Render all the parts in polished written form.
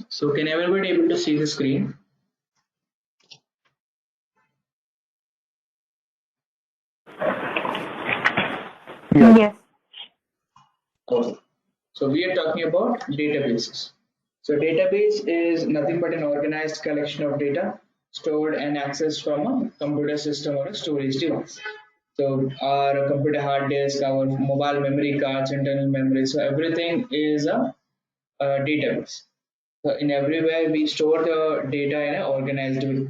So can everybody able to see the screen? Yes. Okay. So we are talking about databases. So database is nothing but an organized collection of data stored and accessed from a computer system or a storage device. So our computer hard disk, our mobile memory cards, internal memory, so everything is a database. So in everywhere we store the data in an organized way.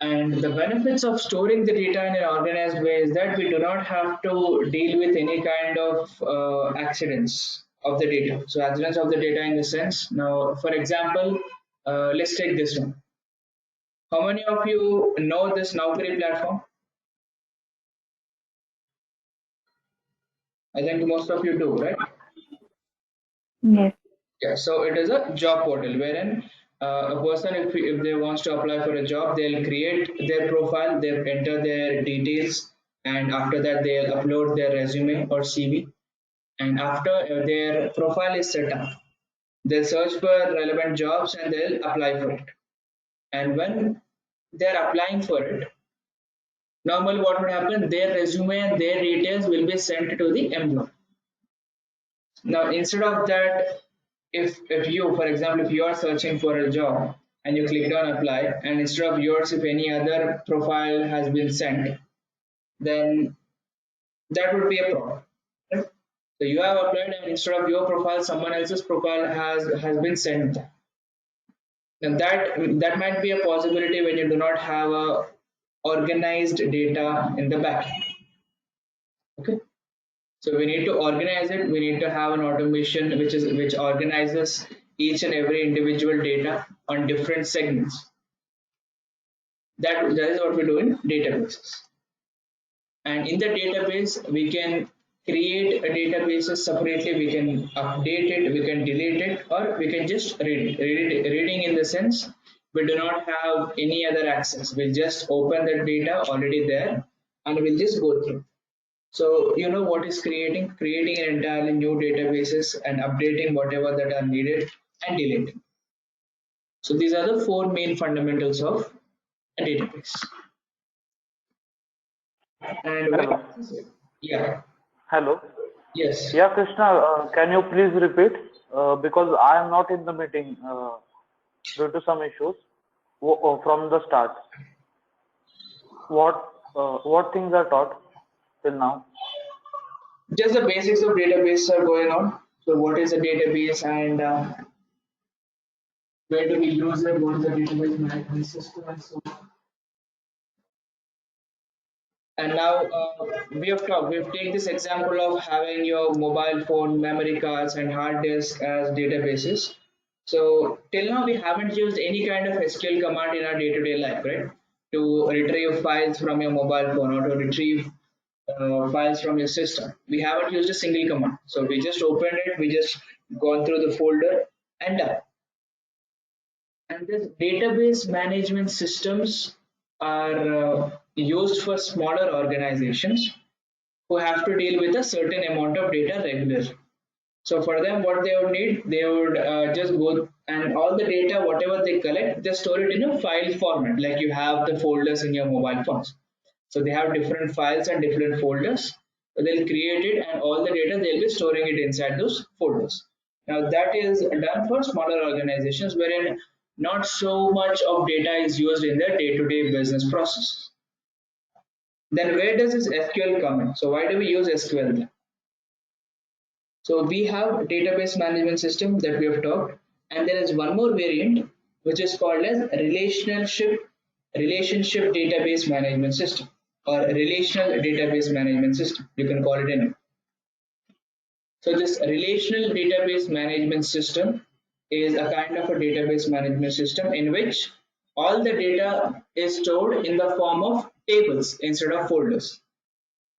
And the benefits of storing the data in an organized way is that we do not have to deal with any kind of accidents of the data. So accidents of the data in the sense, now for example, let's take this one. How many of you know this Naukri platform? I think most of you do, right? Yes. Yeah, so it is a job portal wherein a person, if they wants to apply for a job, they'll create their profile, they'll enter their details, and after that they'll upload their resume or CV. And after their profile is set up, they'll search for relevant jobs and they'll apply for it. And when they're applying for it, normally what would happen? Their resume and their details will be sent to the employer. Now, instead of that, if you, for example, if you are searching for a job and you clicked on apply, and instead of yours, if any other profile has been sent, then that would be a problem. Right? So you have applied, and instead of your profile, someone else's profile has been sent. And that might be a possibility when you do not have a organized data in the back. Okay. So we need to organize it. We need to have an automation which organizes each and every individual data on different segments. That is what we do in databases. And in the database, we can create a databases separately. We can update it, we can delete it, or we can just read it. Reading in the sense we do not have any other access. We'll just open the data already there and we'll just go through. So you know what is creating an entirely new databases and updating whatever that are needed and deleting. So these are the four main fundamentals of a database. And when, Hello. yeah, Hello. yes, Yeah, Krishna, can you please repeat? Because I am not in the meeting due to some issues from the start. What things are taught till now? just the basics of database are going on. So what is a database and where do we use it? What is the database management system and so on. And now we have talked. We've taken this example of having your mobile phone, memory cards, and hard disk as databases. So till now we haven't used any kind of SQL command in our day-to-day life, right? To retrieve files from your mobile phone or to retrieve files from your system. We haven't used a single command. So we just opened it, we just gone through the folder and done. And this database management systems are used for smaller organizations who have to deal with a certain amount of data regularly. So for them, what they would need, they would just go and all the data, whatever they collect, they store it in a file format, like you have the folders in your mobile phones. So they have different files and different folders. So they'll create it and all the data, they'll be storing it inside those folders. Now that is done for smaller organizations wherein not so much of data is used in their day-to-day business process. Then where does this SQL come in? So why do we use SQL then? So we have a database management system that we have talked, and there is one more variant which is called as relationship database management system or relational database management system. You can call it any. So this relational database management system is a kind of a database management system in which all the data is stored in the form of tables instead of folders.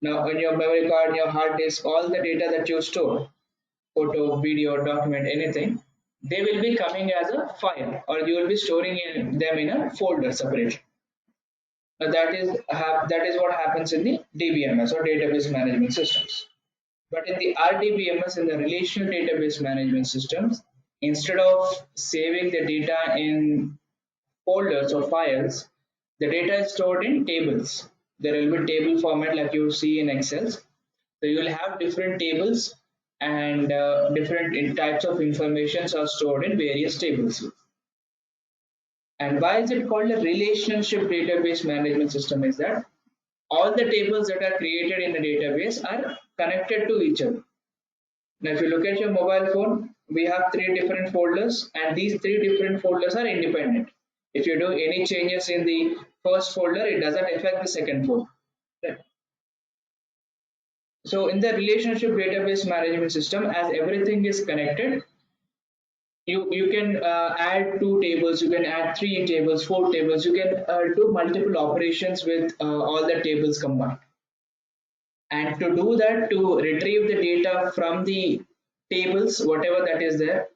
Now, on your memory card, your hard disk, all the data that you store, photo, video, document, anything, they will be coming as a file, or you will be storing them in a folder separately. Now that is what happens in the DBMS or database management systems. But in the RDBMS, in the relational database management systems, Instead of saving the data in folders or files, the data is stored in tables. There will be table format like you see in Excel. So you will have different tables and different types of informations are stored in various tables. And why is it called a relationship database management system is that all the tables that are created in a database are connected to each other. Now, if you look at your mobile phone, we have three different folders, and these three different folders are independent. If you do any changes in the first folder, it doesn't affect the second folder. Right. So, in the relationship database management system, as everything is connected, you can add two tables, you can add three tables, four tables, you can do multiple operations with all the tables combined. And to do that, to retrieve the data from the tables, whatever that is there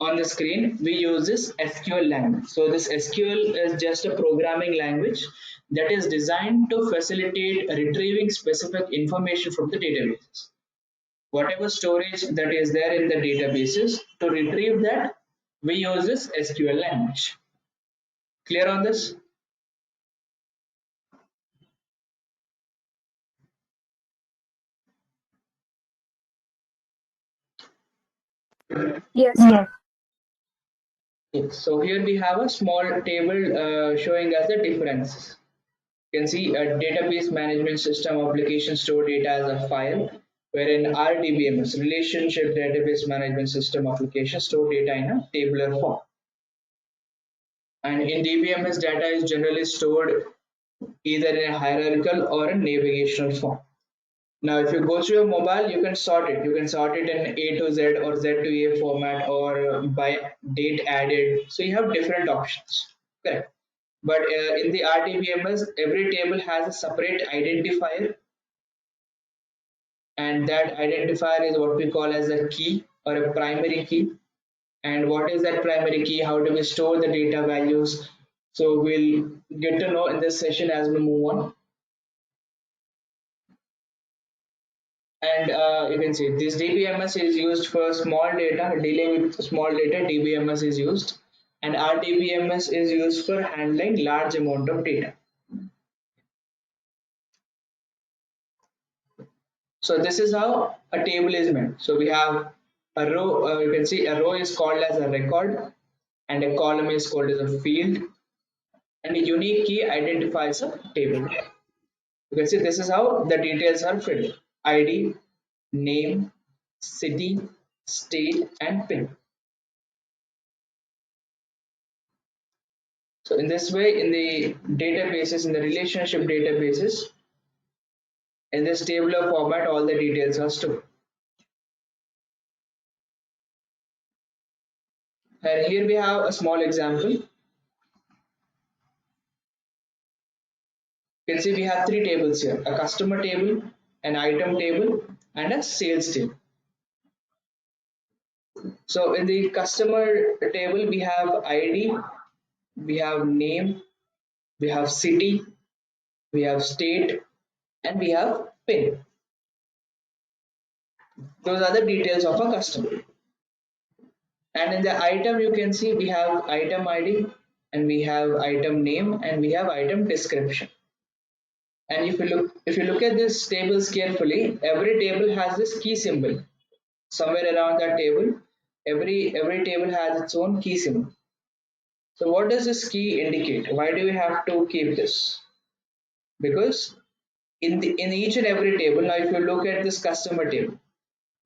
on the screen, we use this SQL language. So this SQL is just a programming language that is designed to facilitate retrieving specific information from the databases. Whatever storage that is there in the databases, to retrieve that, we use this SQL language. Clear on this? Yes. Yes. Yes. So here we have a small table showing us the differences. You can see a database management system application store data as a file, wherein RDBMS, relationship database management system application, store data in a tabular form. And in DBMS, data is generally stored either in a hierarchical or a navigational form. Now, if you go through your mobile, you can sort it. You can sort it in A to Z or Z to A format or by date added. So you have different options. Correct. But in the RDBMS, every table has a separate identifier, and that identifier is what we call as a key or a primary key. And what is that primary key? How do we store the data values? So we'll get to know in this session as we move on. And you can see this DBMS is used for small data, dealing with small data, DBMS is used, and RDBMS is used for handling large amount of data. So this is how a table is made. So we have a row, you can see a row is called as a record, and a column is called as a field, and a unique key identifies a table. You can see this is how the details are filled: ID, name, city, state, and pin. So in this way, in the databases, in the relationship databases, in this tabular format, all the details are stored. And here we have a small example. You can see we have three tables here: a customer table, an item table, and a sales table. So in the customer table, we have ID, we have name, we have city, we have state, and we have PIN. Those are the details of a customer. And in the item, you can see we have item ID, and we have item name, and we have item description. And if you look at these tables carefully, every table has this key symbol. Somewhere around that table, every table has its own key symbol. So what does this key indicate? Why do we have to keep this? Because in each and every table, now if you look at this customer table,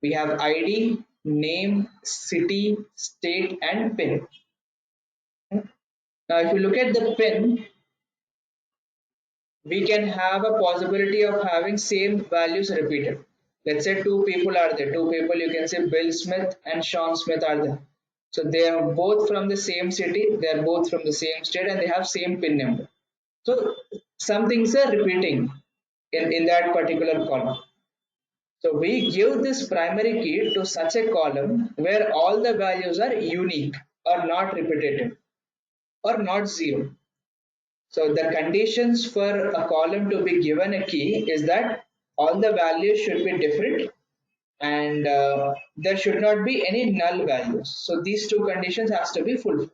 we have ID, name, city, state, and PIN. Now if you look at the PIN, we can have a possibility of having same values repeated. Let's say two people are there. Two people, you can say Bill Smith and Sean Smith are there. So they are both from the same city, they are both from the same state, and they have same PIN number. So some things are repeating in that particular column. So we give this primary key to such a column where all the values are unique or not repetitive or not zero. So the conditions for a column to be given a key is that all the values should be different and there should not be any null values. So these two conditions has to be fulfilled.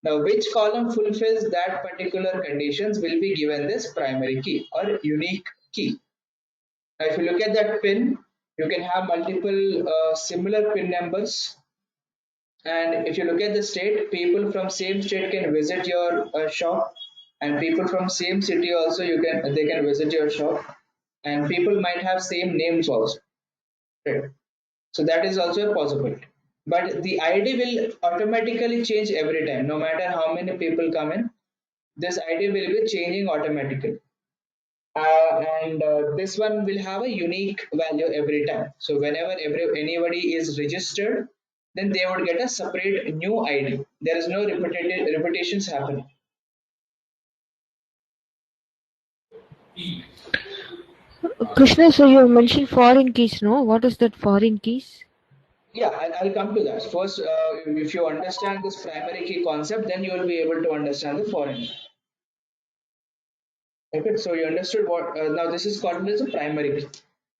Now which column fulfills that particular conditions will be given this primary key or unique key. Now if you look at that pin, you can have multiple similar pin numbers, and if you look at the state, people from same state can visit your shop, and people from same city also they can visit your shop, and people might have same names also, right? So that is also a possibility. But the ID will automatically change every time, no matter how many people come in. This ID will be changing automatically, and this one will have a unique value every time. So whenever anybody is registered, then they would get a separate new ID. There is no repetitions happening. Krishna, so you mentioned foreign keys, no? What is that foreign keys? Yeah, I'll come to that. First, if you understand this primary key concept, then you will be able to understand the foreign key. Okay, so you understood what, now this is called as a primary key.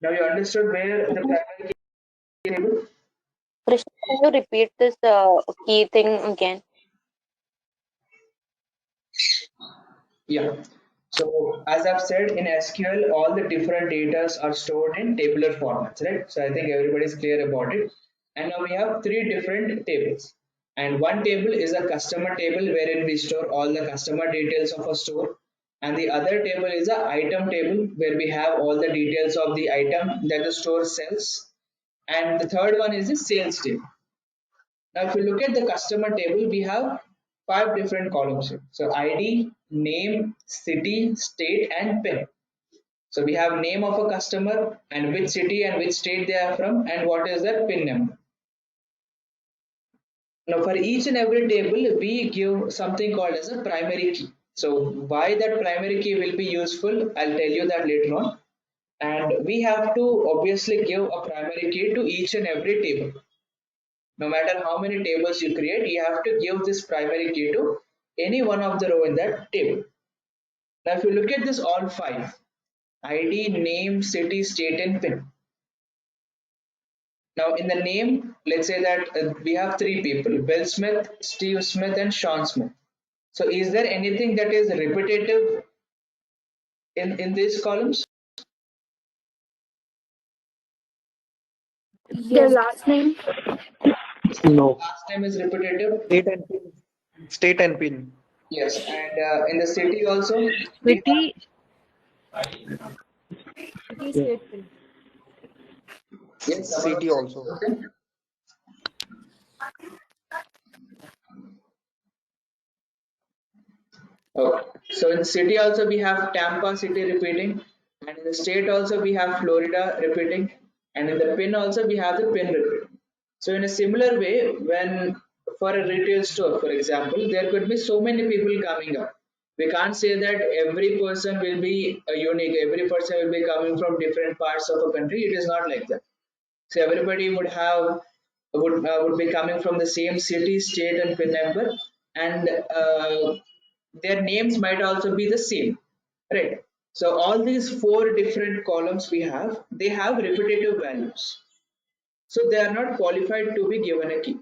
Now you understood where the primary key is able. Krishna, can you repeat this key thing again? Yeah. So as I've said, in SQL, all the different data are stored in tabular formats, right? So I think everybody is clear about it. And now we have three different tables. And one table is a customer table wherein we store all the customer details of a store. And the other table is a item table where we have all the details of the item that the store sells. And the third one is the sales table. Now, if you look at the customer table, we have five different columns here. So ID, name, city, state, and PIN. So we have name of a customer and which city and which state they are from and what is their PIN number. Now for each and every table, we give something called as a primary key. So why that primary key will be useful, I'll tell you that later on. And we have to obviously give a primary key to each and every table. No matter how many tables you create, you have to give this primary key to any one of the row in that table. Now if you look at this all five, ID, name, city, state, and PIN. Now in the name, let's say that we have three people, Bill Smith, Steve Smith, and Sean Smith. So is there anything that is repetitive in these columns? Their last name? No. Last name is repetitive. State and pin. State and pin. Yes, and in the city also, we City, Yeah. state pin. have, yes, someone City was also. okay. Okay. So in the city also we have Tampa City repeating, and in the state also we have Florida repeating, and in the pin also we have the pin repeating. So in a similar way, when for a retail store, for example, there could be so many people coming up. We can't say that every person will be unique. Every person will be coming from different parts of a country. It is not like that. So everybody would be coming from the same city, state, and PIN number, and their names might also be the same, right? So all these four different columns we have, they have repetitive values, so they are not qualified to be given a key.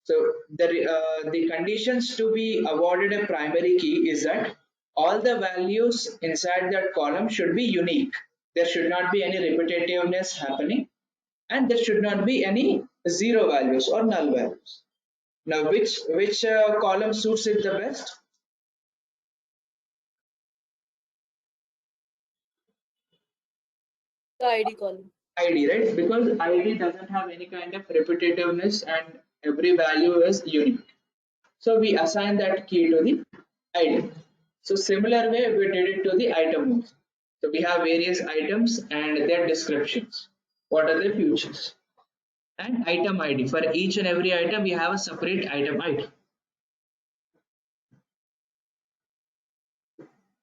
So the conditions to be awarded a primary key is that all the values inside that column should be unique. There should not be any repetitiveness happening, and there should not be any zero values or null values. Now, which column suits it the best? The ID column. ID, right? Because ID doesn't have any kind of repetitiveness and every value is unique. So we assign that key to the ID. So similar way we did it to the item. So we have various items and their descriptions. What are the features? And item ID. For each and every item, we have a separate item ID.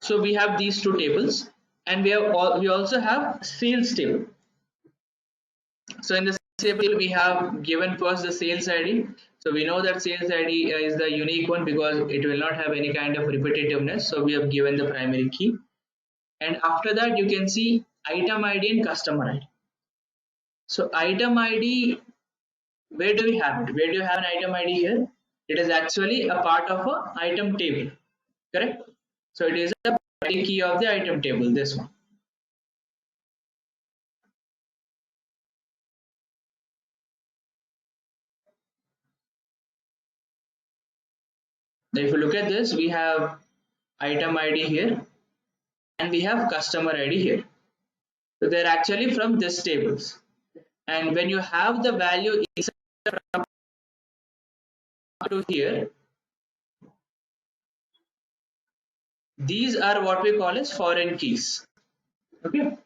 So we have these two tables, and we also have sales table. So in the table we have given first the sales ID. So we know that sales ID is the unique one because it will not have any kind of repetitiveness. So we have given the primary key, and after that you can see item ID and customer ID. So item ID, where do we have it? Where do you have an item ID here? It is actually a part of a item table, correct? So it is a primary key of the item table, this one. Now if you look at this, we have item ID here and we have customer ID here. So they're actually from this tables. And when you have the value inside to here, these are what we call as foreign keys. Okay,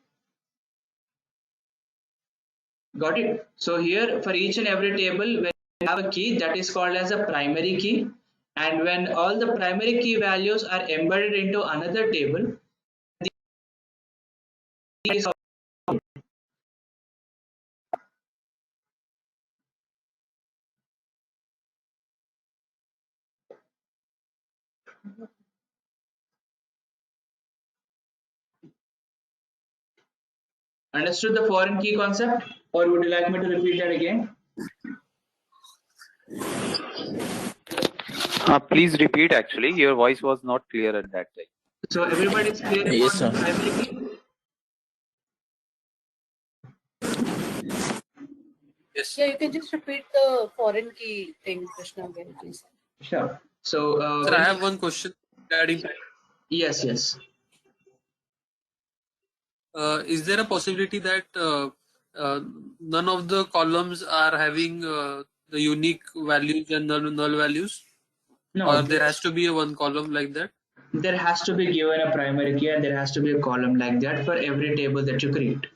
got it? So here for each and every table, when you have a key, that is called as a primary key. And when all the primary key values are embedded into another table, these are understood the foreign key concept, or would you like me to repeat that again? Please repeat. Actually, your voice was not clear at that time. So everybody is clear Yes, about the sir. primary key? Yes. Yeah, you can just repeat the foreign key thing, Krishna, again, please. Sure. So Sir, I have one question regarding. yes, yes. Is there a possibility that none of the columns are having the unique values and null values, No, or there has to be a one column like that? there has to be given a primary key and there has to be a column like that for every table that you create.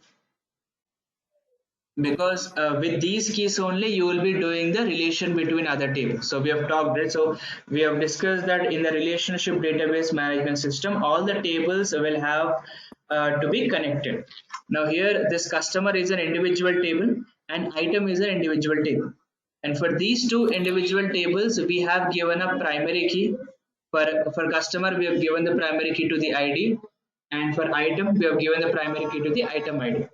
Because with these keys only you will be doing the relation between other tables. So we have talked it. So we have discussed that in the relationship database management system, all the tables will have to be connected. Now here this customer is an individual table and item is an individual table. And for these two individual tables, we have given a primary key. For customer, we have given the primary key to the ID, and for item, we have given the primary key to the item ID.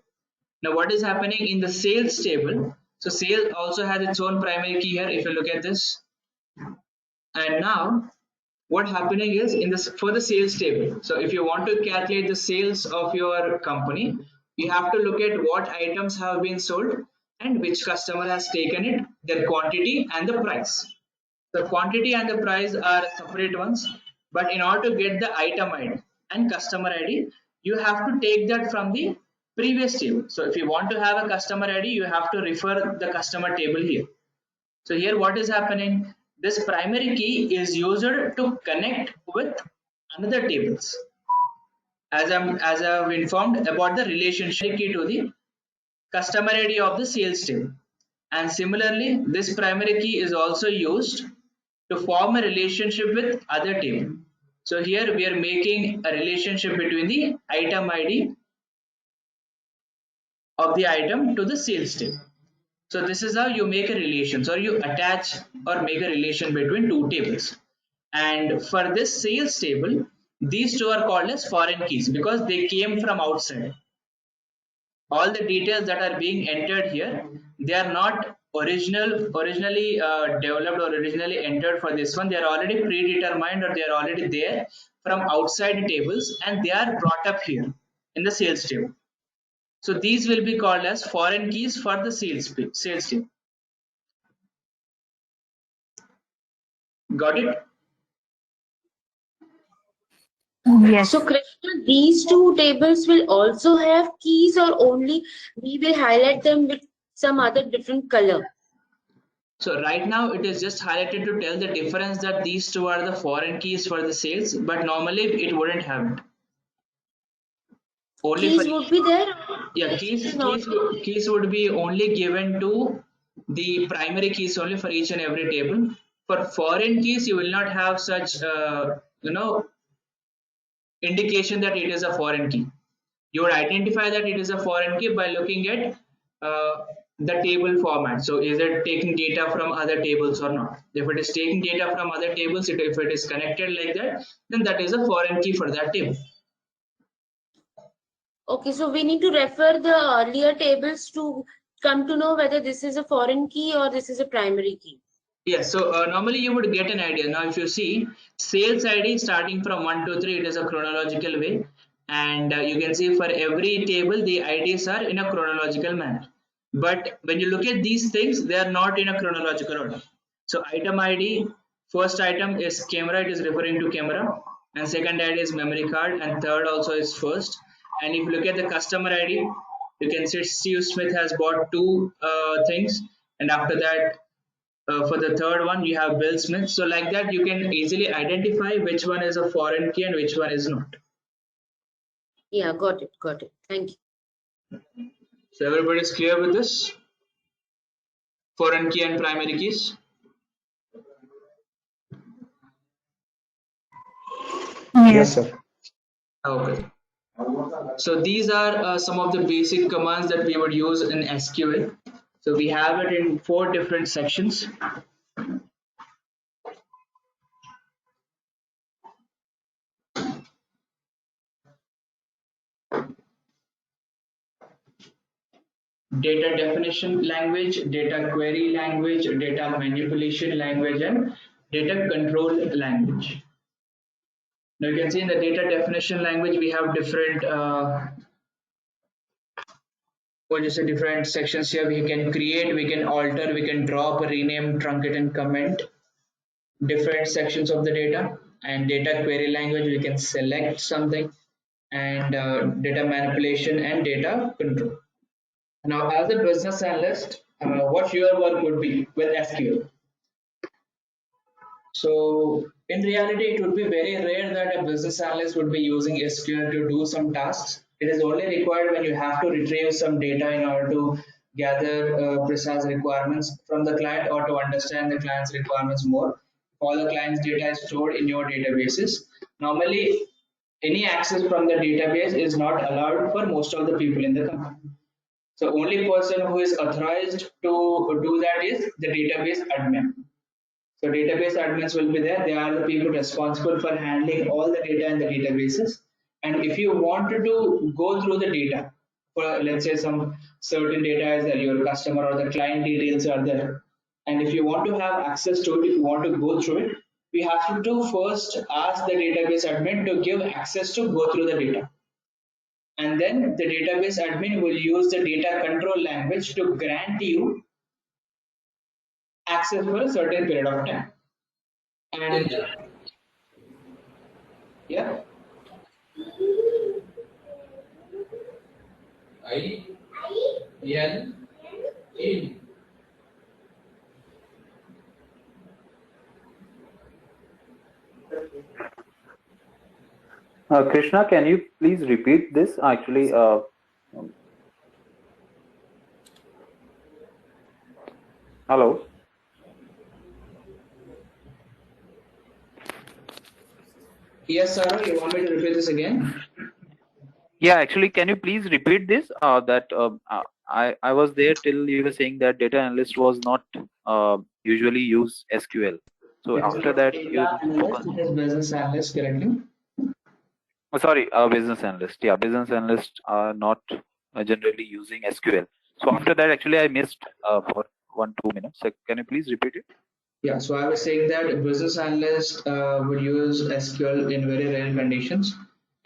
Now what is happening in the sales table? So sale also has its own primary key here if you look at this. And now what happening is in this for the sales table. So if you want to calculate the sales of your company, you have to look at what items have been sold and which customer has taken it, their quantity and the price. The quantity and the price are separate ones, but in order to get the item ID and customer ID, you have to take that from the previous table. So if you want to have a customer ID, you have to refer the customer table here. So here what is happening? This primary key is used to connect with another tables. As I've informed about the relationship key to the customer ID of the sales table. And similarly, this primary key is also used to form a relationship with other table. So here we are making a relationship between the item ID of the item to the sales table. So this is how you make a relation, or you attach or make a relation between two tables. And for this sales table, these two are called as foreign keys because they came from outside. All the details that are being entered here, they are not originally developed or originally entered for this one. They are already predetermined or they are already there from outside tables and they are brought up here in the sales table. So these will be called as foreign keys for the sales table. Got it? Yes. So, Krishna, these two tables will also have keys, or only we will highlight them with some other different color? So right now it is just highlighted to tell the difference that these two are the foreign keys for the sales, but normally it wouldn't have it. Only for Keys would be there? yeah, keys would be only given to the primary keys only for each and every table. For foreign keys, you will not have such indication that it is a foreign key. You would identify that it is a foreign key by looking at the table format. So is it taking data from other tables or not? If it is taking data from other tables, if it is connected like that, then that is a foreign key for that table. Okay, so we need to refer the earlier tables to come to know whether this is a foreign key or this is a primary key? Yes, so normally you would get an idea. Now, if you see sales ID starting from 1 to 3, it is a chronological way. And you can see for every table, the IDs are in a chronological manner. But when you look at these things, they are not in a chronological order. So item ID, first item is camera, it is referring to camera. And second ID is memory card. And third also is first. And if you look at the customer ID, you can see Steve Smith has bought two things. And after that, for the third one, you have Bill Smith. So like that, you can easily identify which one is a foreign key and which one is not. Yeah, got it, got it. Thank you. So everybody is clear with this? Foreign key and primary keys? Yes, sir. Okay. So these are some of the basic commands that we would use in SQL. So we have it in 4 different sections. Data definition language, data query language, data manipulation language, and data control language. Now you can see in the data definition language, we have different different sections here. We can create, we can alter, we can drop, rename, truncate, and comment different sections of the data. And data query language, we can select something, and data manipulation and data control. Now, as a business analyst, what your work would be with SQL? So, in reality, it would be very rare that a business analyst would be using SQL to do some tasks. It is only required when you have to retrieve some data in order to gather precise requirements from the client or to understand the client's requirements more. All the client's data is stored in your databases. Normally, any access from the database is not allowed for most of the people in the company. So only person who is authorized to do that is the database admin. So database admins will be there. They are the people responsible for handling all the data in the databases. And if you wanted to go through the data, for let's say some certain data is there, your customer or the client details are there. And if you want to have access to it, if you want to go through it, we have to first ask the database admin to give access to go through the data. And then the database admin will use the data control language to grant you access for a certain period of time. And yeah. Krishna, can you please repeat this? Actually, hello. Yes, sir. You want me to repeat this again? Yeah, actually, can you please repeat this? I was there till you were saying that data analyst was not usually use SQL. So It is after not that, data analyst, it is business analyst, correctly? sorry, business analyst. Yeah, business analysts are not generally using SQL. So after that, actually, I missed for 1-2 minutes. So can you please repeat it? Yeah, so I was saying that a business analyst would use SQL in very rare conditions.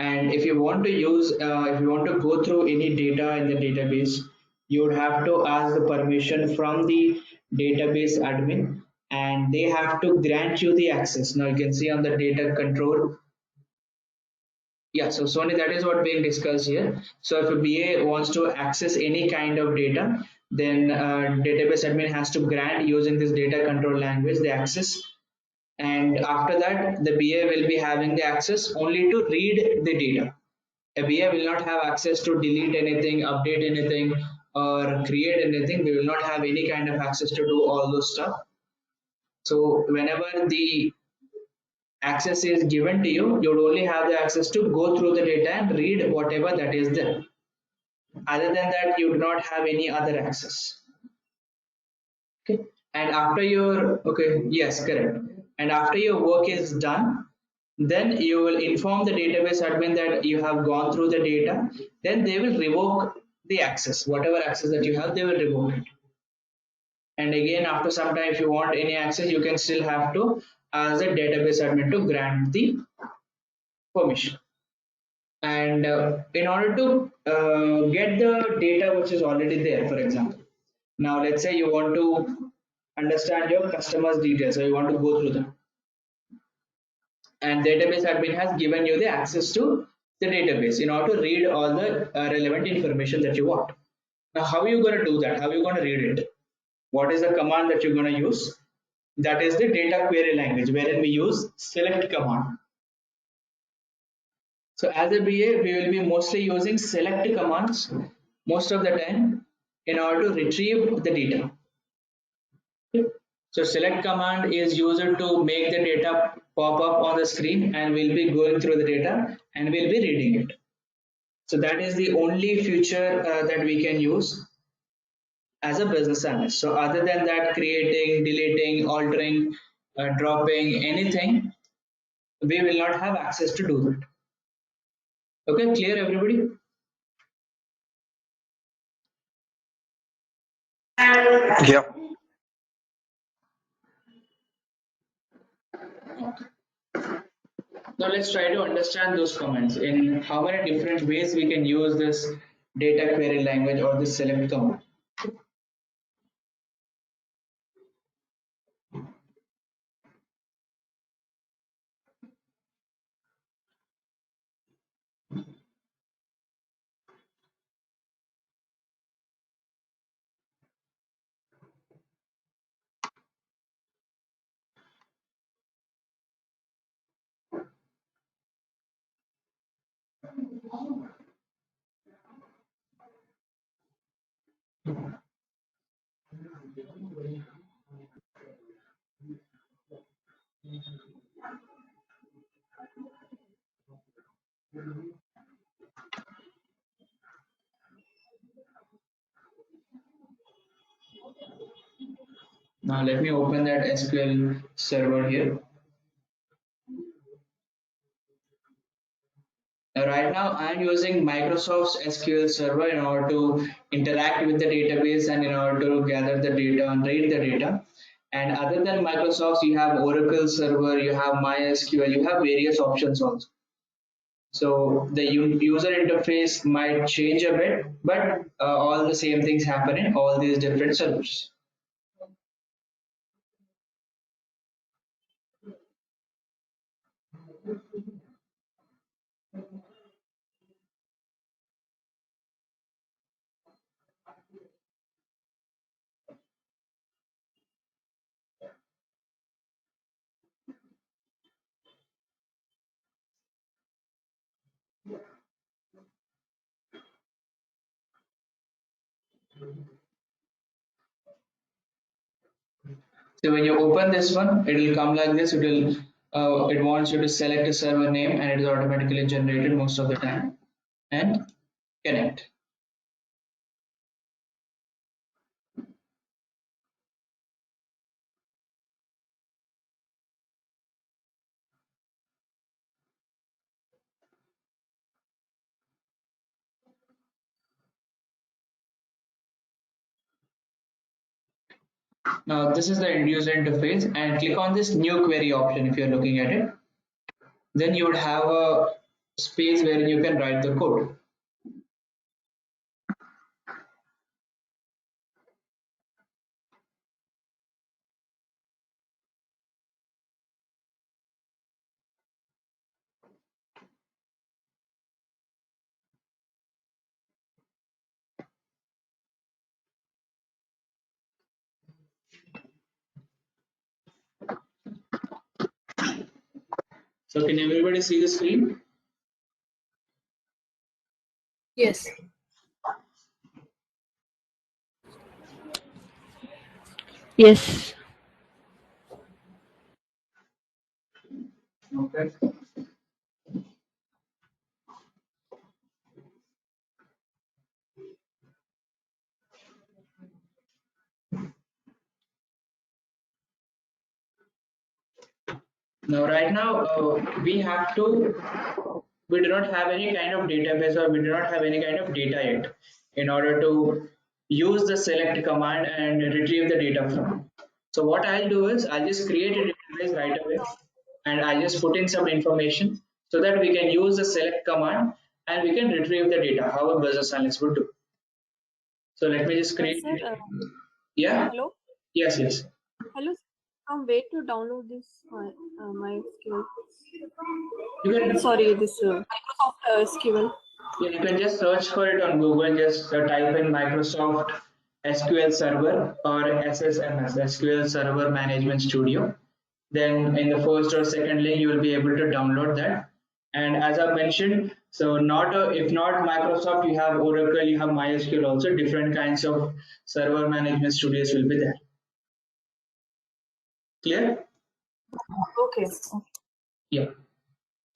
And if you want to use, if you want to go through any data in the database, you would have to ask the permission from the database admin, and they have to grant you the access. Now you can see on the data control. Yeah, so Sony, that is what being discussed here. So if a BA wants to access any kind of data, then database admin has to grant using this data control language the access. And after that, the BA will be having the access only to read the data. A BA will not have access to delete anything, update anything, or create anything. We will not have any kind of access to do all those stuff. So whenever the access is given to you, you would only have the access to go through the data and read whatever that is there. Other than that, you do not have any other access. Okay. And after your, okay, yes, correct. And after your work is done, then you will inform the database admin that you have gone through the data. Then they will revoke the access. Whatever access that you have, they will revoke it. And again, after some time, if you want any access, you can still have to ask the database admin to grant the permission. And in order to get the data which is already there, for example, now let's say you want to understand your customers' details, so you want to go through them, and database admin has given you the access to the database in order to read all the relevant information that you want. Now, how are you going to do that? How are you going to read it? What is the command that you're going to use? That is the data query language, wherein we use select command. So as a BA, we will be mostly using select commands most of the time in order to retrieve the data. So select command is used to make the data pop up on the screen, and we'll be going through the data and we'll be reading it. So that is the only feature that we can use as a business analyst. So other than that, creating, deleting, altering, dropping, anything, we will not have access to do that. Okay, clear everybody? Yeah. Now let's try to understand those commands in how many different ways we can use this data query language or this select command. Now let me open that SQL server here. Right now I'm using Microsoft's SQL Server in order to interact with the database and in order to gather the data and read the data. And other than Microsoft, you have Oracle Server, you have MySQL, you have various options also. So the user interface might change a bit, but all the same things happen in all these different servers. So when you open this one, it will come like this. It wants you to select a server name, and it is automatically generated most of the time, and connect. Now this is the end user interface, and click on this new query option if you're looking at it. Then you would have a space where you can write the code. So can everybody see the screen? Yes. Yes. Okay. Now right now we do not have any kind of database, or we do not have any kind of data yet in order to use the select command and retrieve the data from. So what I'll do is I'll just create a database right away and I'll just put in some information so that we can use the select command and we can retrieve the data, how a business analyst would do. So let me just create Sir, it. Yeah, hello. yes, yes. Hello. Where to download this MySQL? You can, Sorry, this Microsoft SQL. yeah, you can just search for it on Google, just type in Microsoft SQL Server or SSMS, SQL Server Management Studio. Then in the first or second link, you will be able to download that. And as I mentioned, so if not Microsoft, you have Oracle, you have MySQL also, different kinds of server management studios will be there. Clear? Okay. Yeah.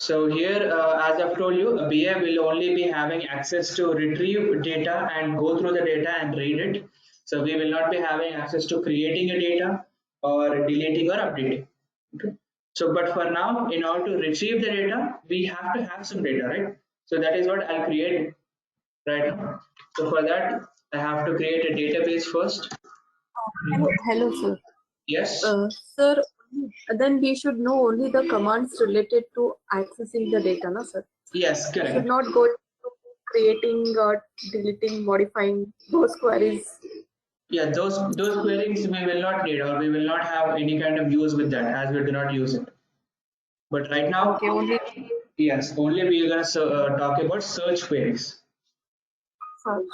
So here, as I've told you, a BA will only be having access to retrieve data and go through the data and read it. So we will not be having access to creating a data or deleting or updating. Okay. So, but for now, in order to retrieve the data, we have to have some data, right? So that is what I'll create right now. So for that, I have to create a database first. Hello, sir. Yes. Sir, then we should know only the commands related to accessing the data, no, sir? Yes, We should correct. not go to creating, deleting, modifying those queries. Yeah, those queries we will not need or we will not have any kind of use with that as we do not use it. But right now, Okay, only yes, only we are going to talk about search queries. search.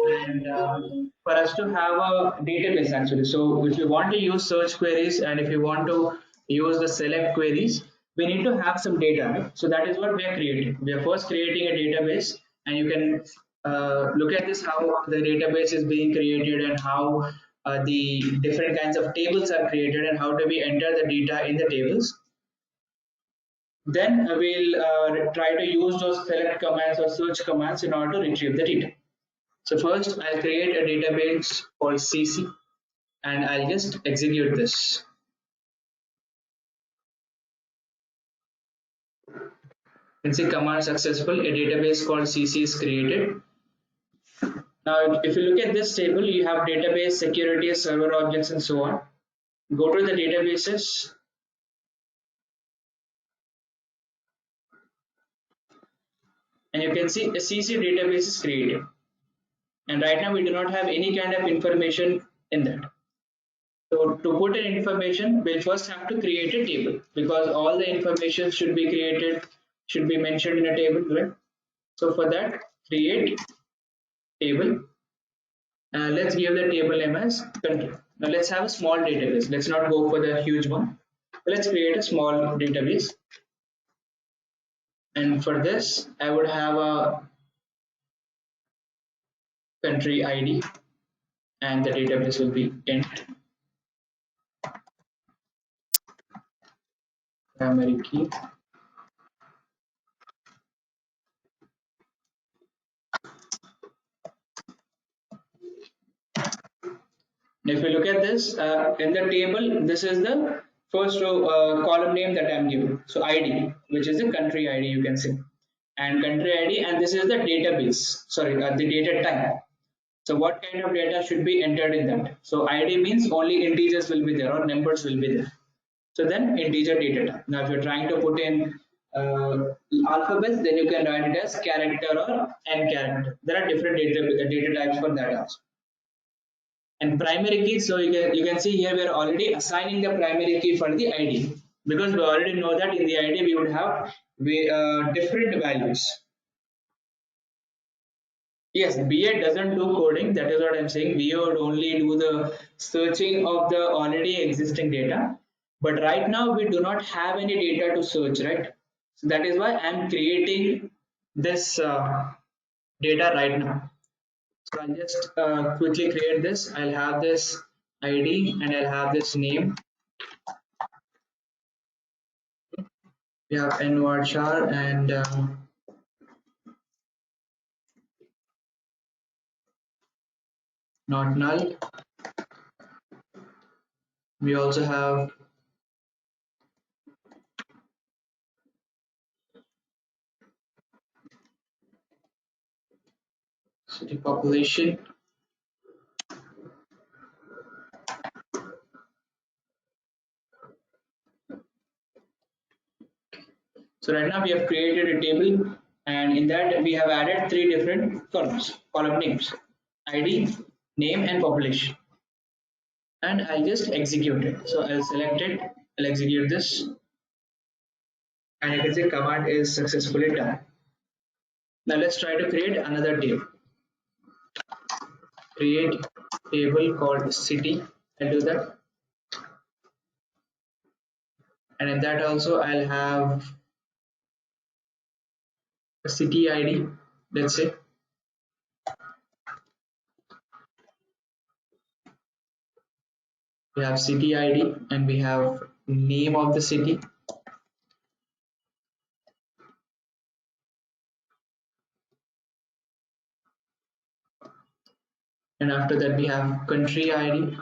And for us to have a database actually, so if you want to use search queries and if you want to use the select queries, we need to have some data, right? So that is what we are creating. We are first creating a database, and you can look at this, how the database is being created and how the different kinds of tables are created and how do we enter the data in the tables. Then we'll try to use those select commands or search commands in order to retrieve the data. So first I'll create a database called CC and I'll just execute this. You can see command successful, a database called CC is created. Now if you look at this table, you have database, security, server objects and so on. Go to the databases. And you can see a CC database is created. And right now we do not have any kind of information in that. So to put in information, we'll first have to create a table because all the information should be created, should be mentioned in a table, right? So for that, create table. Let's give the table name as country. Now let's have a small database. Let's not go for the huge one. Let's create a small database. And for this, I would have a country ID and the database will be int primary key. If you look at this in the table, this is the first row column name that I'm giving. So ID, which is the country ID, you can see, and country ID, and this is the database. Sorry, the data type. So what kind of data should be entered in that? So ID means only integers will be there or numbers will be there. So then integer data type. Now if you're trying to put in alphabets, then you can write it as character or n character. There are different data types for that also. And primary key, so you can see here we are already assigning the primary key for the ID because we already know that in the ID we would have different values. Yes, BA doesn't do coding, that is what I'm saying. BA would only do the searching of the already existing data. But right now we do not have any data to search, right? So that is why I'm creating this data right now. So I'll just quickly create this. I'll have this ID and I'll have this name. We have nvarchar and not null. We also have city population. So right now we have created a table, and in that we have added three different column names: ID, name, and population. And I'll just execute it. So I'll select it, I'll execute this, and you can see command is successfully done. Now let's try to create another table. Create table called city. I'll do that. And in that also I'll have a city ID, let's say. We have city ID and we have name of the city. And after that we have country ID.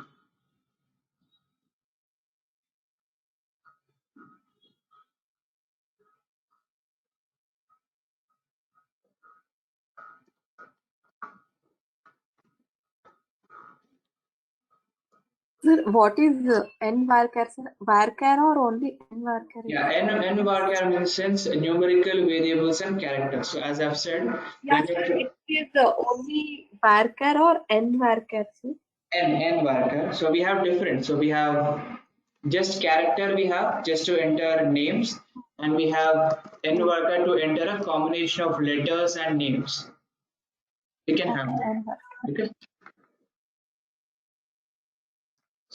Sir, what is n varchar, sir? Varchar or only n varchar? Yeah, n varchar means sense numerical variables and characters. So as I've said, Yeah, sir, it is only varchar or n varchar, sir? n varchar. So we have different. So we have just character we have just to enter names, and we have n varchar to enter a combination of letters and names. We can have that. N varchar. Okay.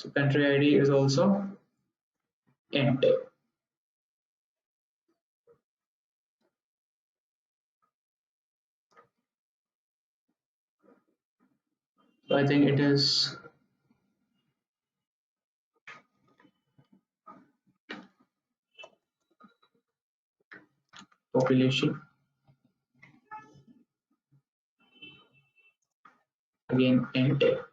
So country ID is also enter. So I think it is population. Again enter.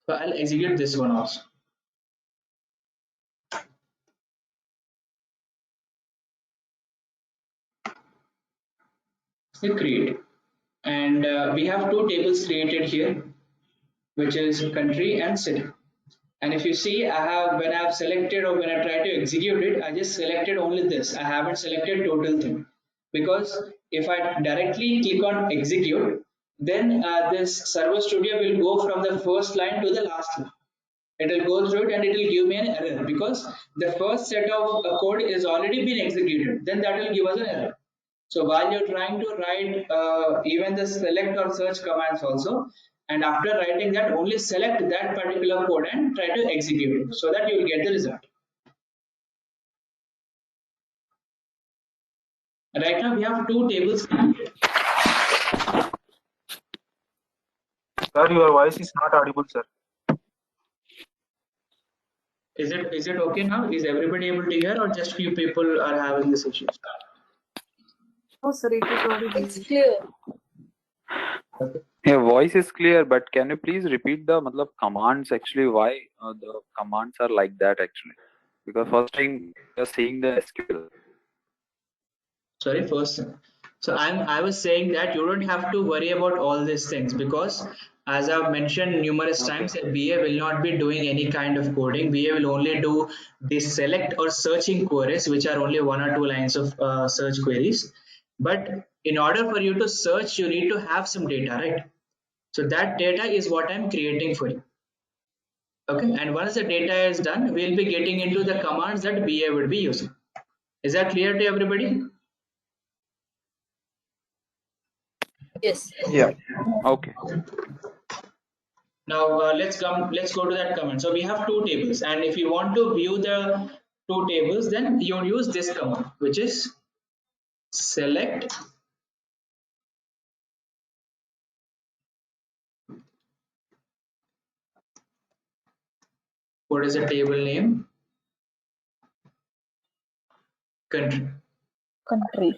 So I'll execute this one also. So create. And we have two tables created here, which is country and city. And if you see, I have when I've selected or when I try to execute it, I just selected only this. I haven't selected total thing, because if I directly click on execute, then this Server Studio will go from the first line to the last line. It will go through it and it will give me an error because the first set of code is already been executed. Then that will give us an error. So while you're trying to write even the select or search commands also, and after writing that, only select that particular code and try to execute it so that you will get the result. Right now we have two tables. Sir, your voice is not audible, sir. Is it okay now? Is everybody able to hear, or just few people are having this issue? Oh, sir, it is audible. It's clear. Okay. Your voice is clear, but can you please repeat the commands actually? Why the commands are like that actually? Because first time we are seeing the SQL. Sorry, first. So I was saying that you don't have to worry about all these things, because as I've mentioned numerous times, that BA will not be doing any kind of coding. BA will only do the select or searching queries, which are only one or two lines of search queries. But in order for you to search, you need to have some data, right? So that data is what I'm creating for you. Okay, and once the data is done, we'll be getting into the commands that BA would be using. Is that clear to everybody? Yes. Yeah. Okay. Now let's go to that command. So we have two tables, and if you want to view the two tables, then you use this command, which is select what is the table name, country. Country.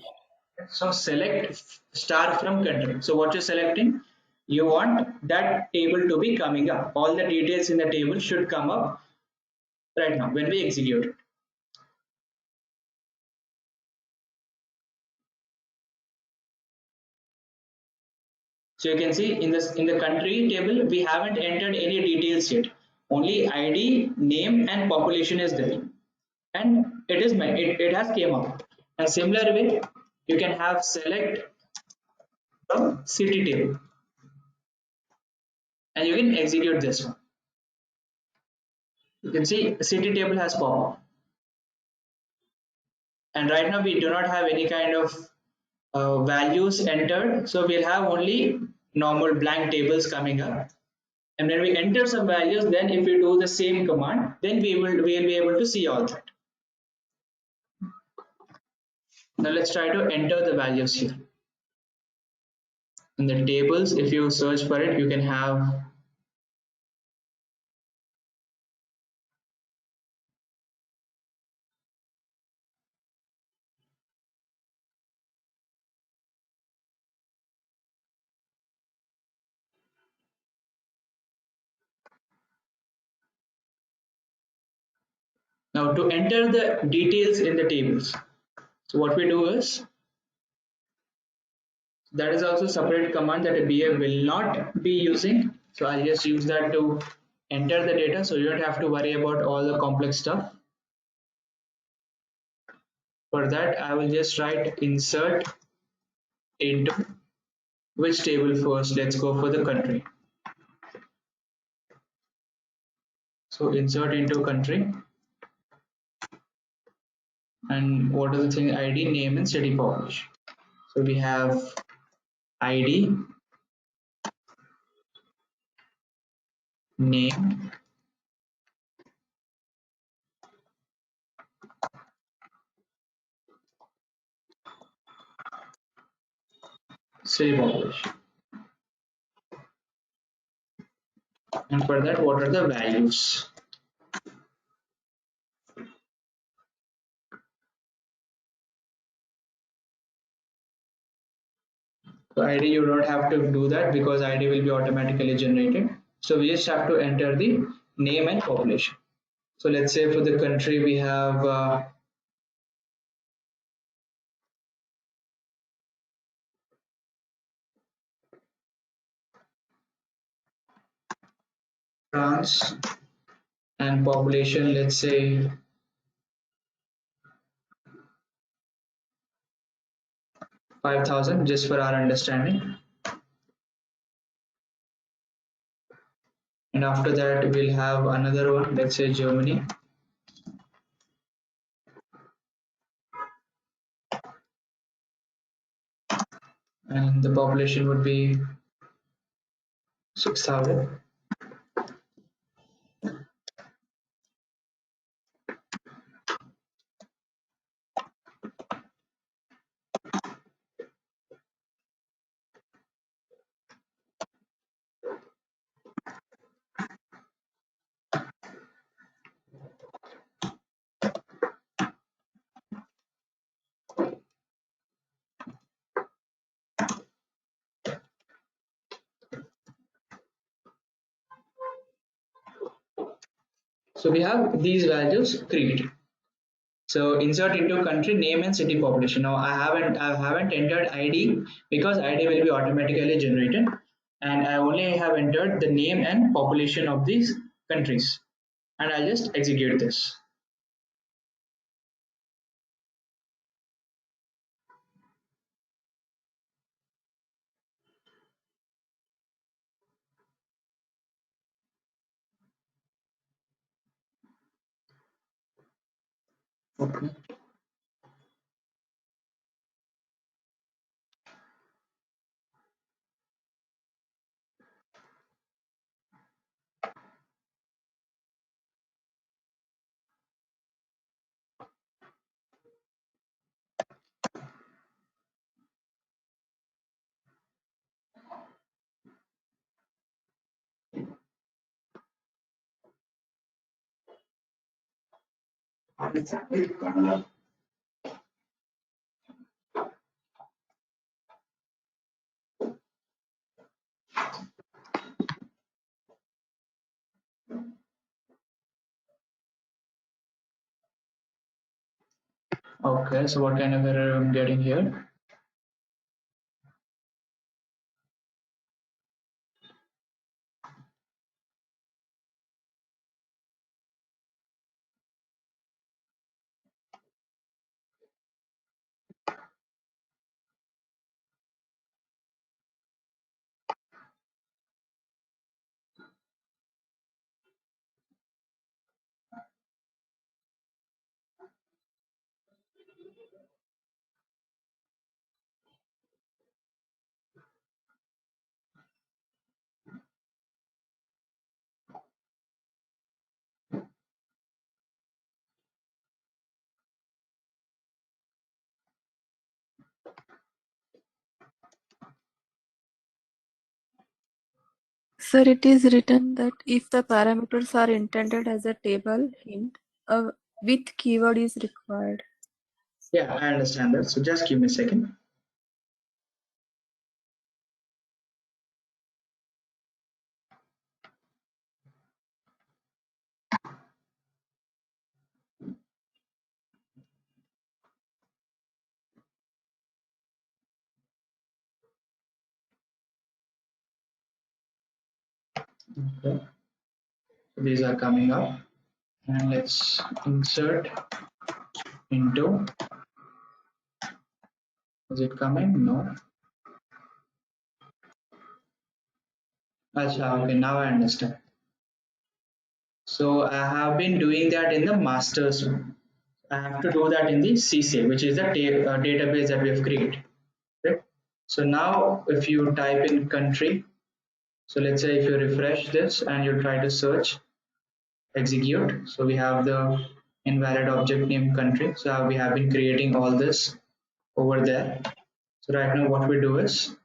So select star from country. So what you're selecting, you want that table to be coming up. All the details in the table should come up right now when we execute it. So you can see in the country table, we haven't entered any details yet. Only ID, name, and population is there, and it has came up. And similar way, you can have select from city table, and you can execute this one. You can see city table has popped up, and right now we do not have any kind of values entered, so we'll have only normal blank tables coming up. And when we enter some values, then if we do the same command, then we'll be able to see all that. Now let's try to enter the values here. In the tables, if you search for it, you can have now to enter the details in the tables. So what we do is, that is also separate command that a BA will not be using. So I'll just use that to enter the data, so you don't have to worry about all the complex stuff. For that, I will just write insert into which table first. Let's go for the country. So insert into country, and what are the thing? ID, name, and city population. So we have ID, name, city population, and for that, what are the values? So ID, you don't have to do that because ID will be automatically generated. So we just have to enter the name and population. So let's say for the country we have France, and population, let's say 5,000, just for our understanding. And after that, we'll have another one, let's say Germany. And the population would be 6,000. So we have these values created. So insert into country, name, and city population. Now I haven't entered ID because ID will be automatically generated, and I only have entered the name and population of these countries, and I'll just execute this. Okay. Okay, so what kind of error I'm getting here? Sir, it is written that if the parameters are intended as a table hint, a with keyword is required. Yeah, I understand that. So just give me a second. Okay. So these are coming up, and let's insert into. Is it coming? No. Acha, okay, now I understand. So I have been doing that in the masters. I have to do that in the CC, which is the database that we have created. Right? So now if you type in country, so let's say if you refresh this and you try to search, execute. So we have the invalid object name country. So we have been creating all this over there. So right now what we do is,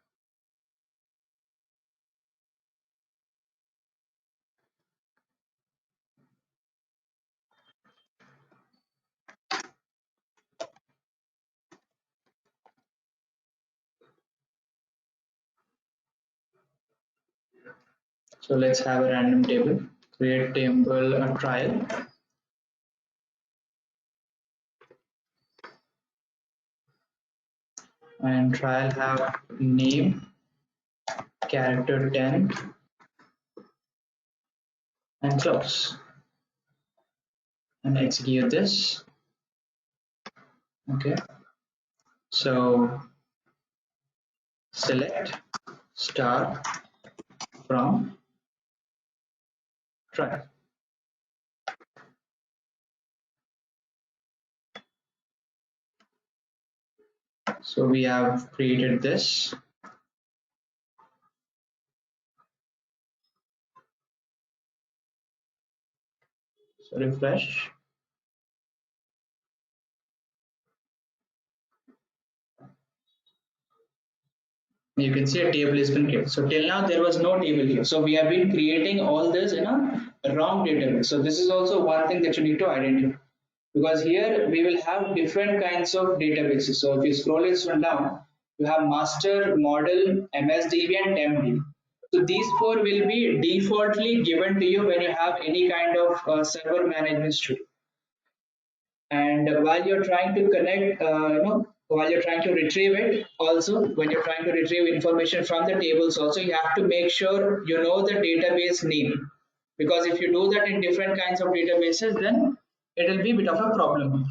so let's have a random table, create table a trial, and trial have name, character 10, and close, and execute this. Okay, so select star from trial. So we have created this. So refresh. You can see a table has been created. So till now there was no table here. So we have been creating all this in a wrong database. So this is also one thing that you need to identify, because here we will have different kinds of databases. So if you scroll this one down, you have master, model, MSDB, and MD. So these four will be defaultly given to you when you have any kind of server management tool. And while you're trying to connect, while you're trying to retrieve it, also when you're trying to retrieve information from the tables, also you have to make sure you know the database name, because if you do that in different kinds of databases, then it will be a bit of a problem.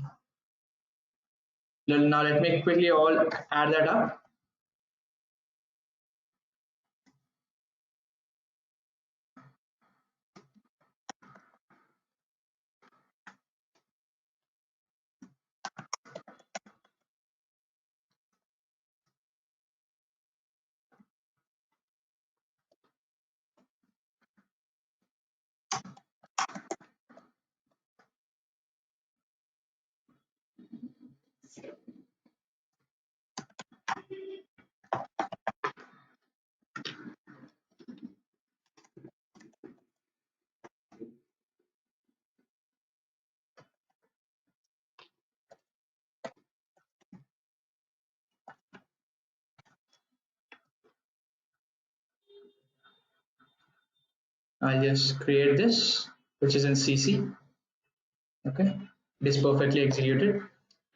Now let me quickly all add that up. I'll just create this, which is in CC. Okay, it is perfectly executed,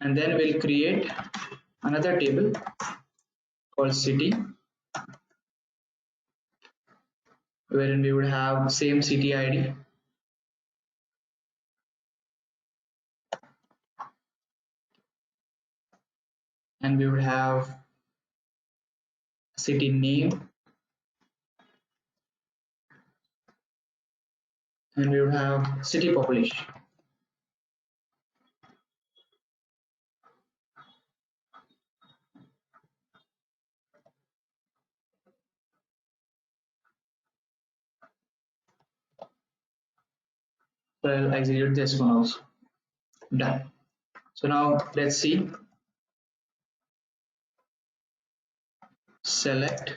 and then we'll create another table called city, wherein we would have same city ID, and we would have city name, and we would have city population. So I'll execute this one also. Done. So now let's see. Select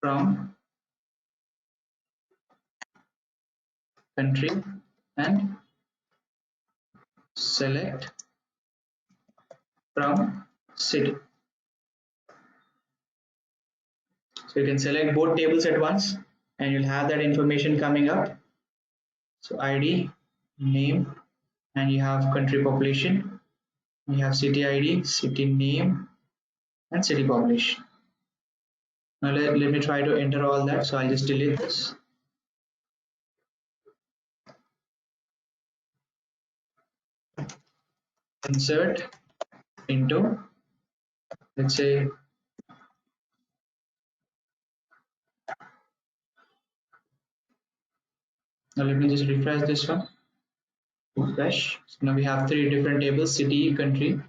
from country and select from city. So you can select both tables at once and you'll have that information coming up. So ID, name, and you have country population. You have city ID, city name, and city population. Now let me try to enter all that. So I'll just delete this. Insert into, let's say, now let me just refresh this one. Refresh. So now we have three different tables: city, country.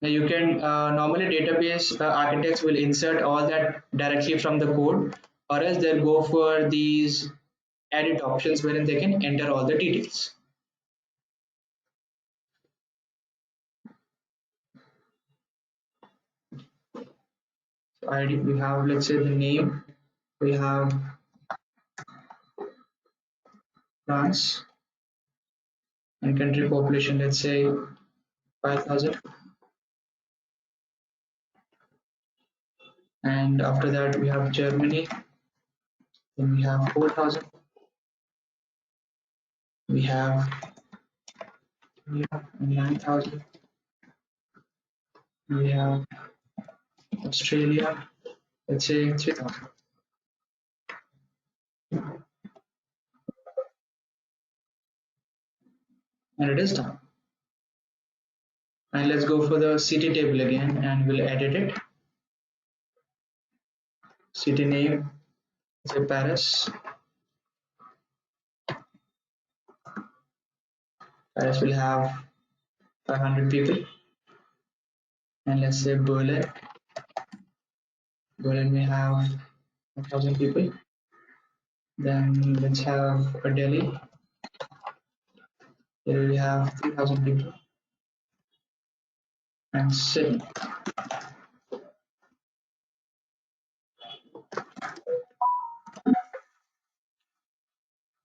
Now you can normally database architects will insert all that directly from the code, or else they'll go for these edit options wherein they can enter all the details. So ID we have, let's say, the name. We have France and country population, let's say 5,000. And after that we have Germany. Then we have 4,000. We have 9,000. We have Australia, let's say 3,000. And it is done. And let's go for the city table again and we'll edit it. City name, say Paris. Paris will have 500 people. And let's say Berlin. Berlin may have 1,000 people. Then let's have a Delhi. Here we have 3,000 people. And Sydney.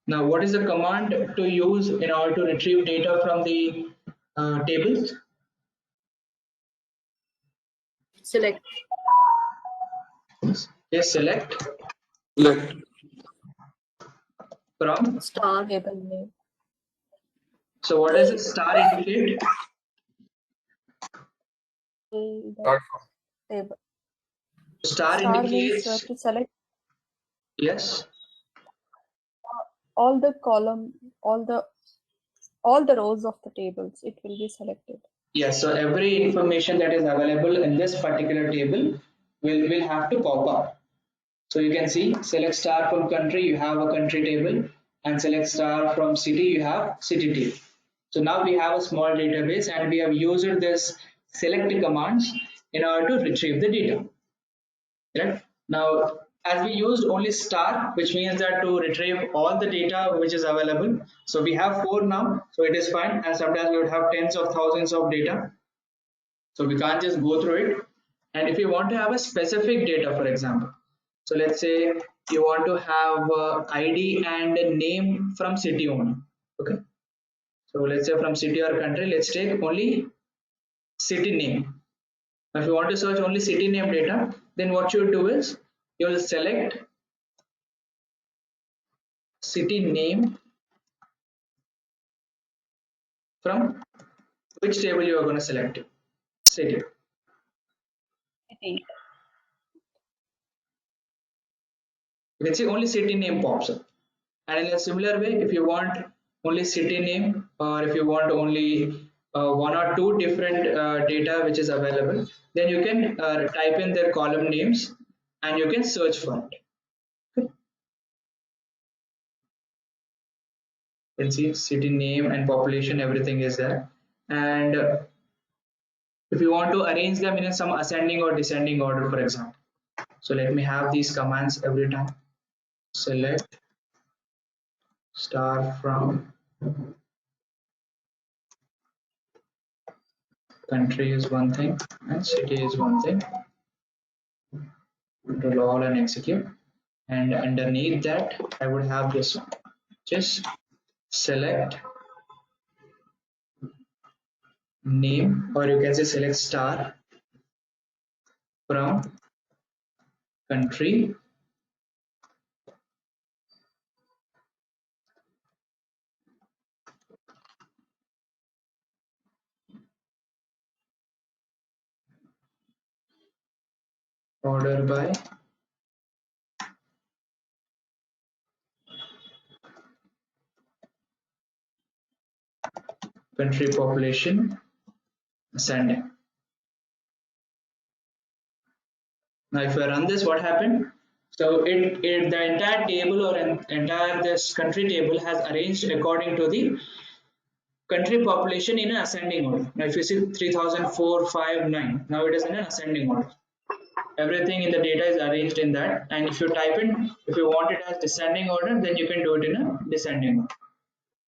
Now, what is the command to use in order to retrieve data from the tables? Select. Yes, select Select. from. Star. Table name. So what does the star indicate? The table. Star Star means indicates, to select yes. all the column, all the rows of the tables. It will be selected. Yes, so every information that is available in this particular table will have to pop up. So you can see select star from country, you have a country table, and select star from city, you have city table. So now we have a small database and we have used this select commands in order to retrieve the data. Right? Now, as we used only star, which means that to retrieve all the data which is available. So we have 4 now, so it is fine. And sometimes we would have tens of thousands of data. So we can't just go through it. And if you want to have a specific data, for example, so let's say you want to have ID and a name from city only. Okay. So let's say from city or country, let's take only city name. Now, if you want to search only city name data, then what you do is you will select city name from which table you are going to select it. City. City. You can see only city name pops up. And in a similar way, if you want only city name or if you want only one or two different data which is available, then you can type in their column names and you can search for it. Okay. You can see city name and population, everything is there. And if you want to arrange them in some ascending or descending order, for example. So let me have these commands every time. Select star from country is one thing and city is one thing. Control all and execute. And underneath that, I would have this one. Just select name, or you can say select star from country order by country population ascending. Now if I run this, what happened? So it the entire table or entire this country table has arranged according to the country population in an ascending order. Now if you see 300459, now it is in an ascending order. Everything in the data is arranged in that, and if you type in, if you want it as descending order, then you can do it in a descending order.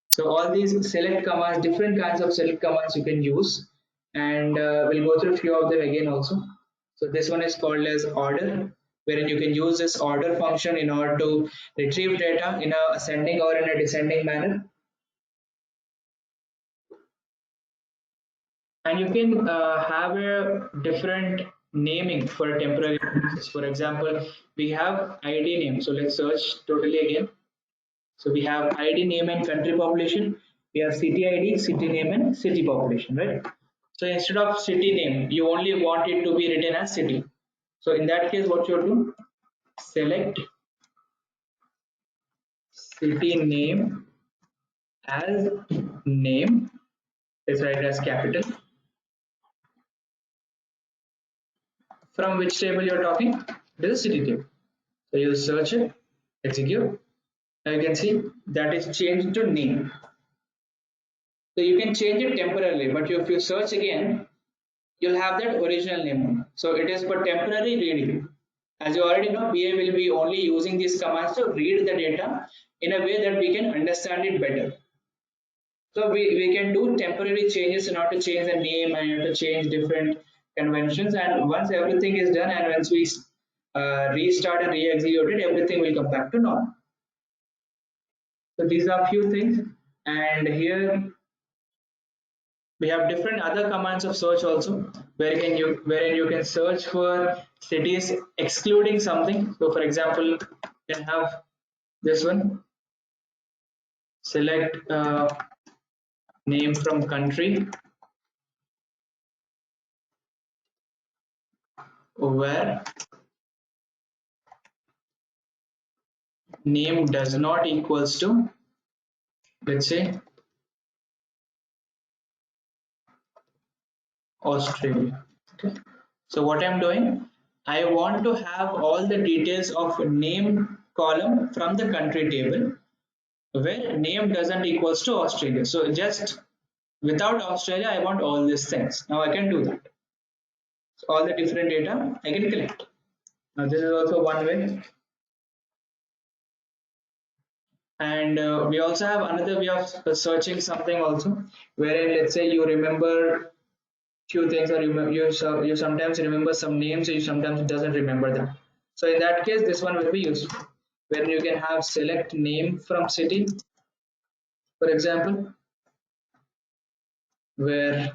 So all these select commands, different kinds of select commands you can use, and we'll go through a few of them again also. So this one is called as order, wherein you can use this order function in order to retrieve data in a ascending or in a descending manner. And you can have a different naming for a temporary process. For example, we have ID name. So let's search totally again. So we have ID name and country population. We have city ID, city name and city population, right? So instead of city name, you only want it to be written as city. So in that case, what you do? Select city name as name. Let's write it as capital. From which table you're talking? It is a city table. So you search it, execute. Now you can see that is changed to name. So you can change it temporarily, but if you search again, you'll have that original name. So it is for temporary reading. As you already know, BA will be only using these commands to read the data in a way that we can understand it better. So we can do temporary changes in order to change the name and to change different conventions. And once everything is done and once we restart and re-execute it, everything will come back to normal. So these are few things, and here we have different other commands of search also, wherein you can search for cities excluding something. So for example, you can have this one, select name from country where name does not equals to, let's say, Australia. Okay. So what I'm doing, I want to have all the details of name column from the country table where name doesn't equals to Australia. So just without Australia, I want all these things. Now I can do that. So all the different data I can collect. Now this is also one way. And we also have another way of searching something also, wherein let's say you remember few things, or you sometimes remember some names, or you sometimes doesn't remember them. So in that case, this one will be useful, where you can have select name from city, for example, where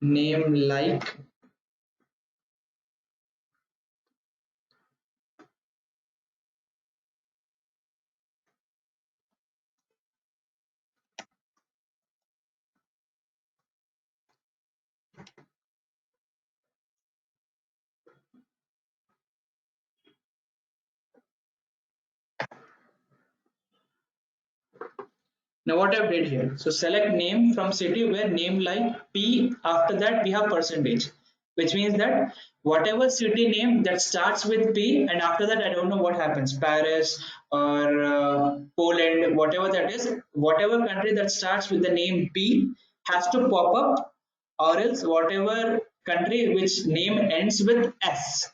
name like Now what I've did here, so select name from city where name like P, after that we have percentage, which means that whatever city name that starts with P and after that I don't know what happens, Paris or Poland, whatever that is, whatever country that starts with the name P has to pop up, or else whatever country which name ends with S,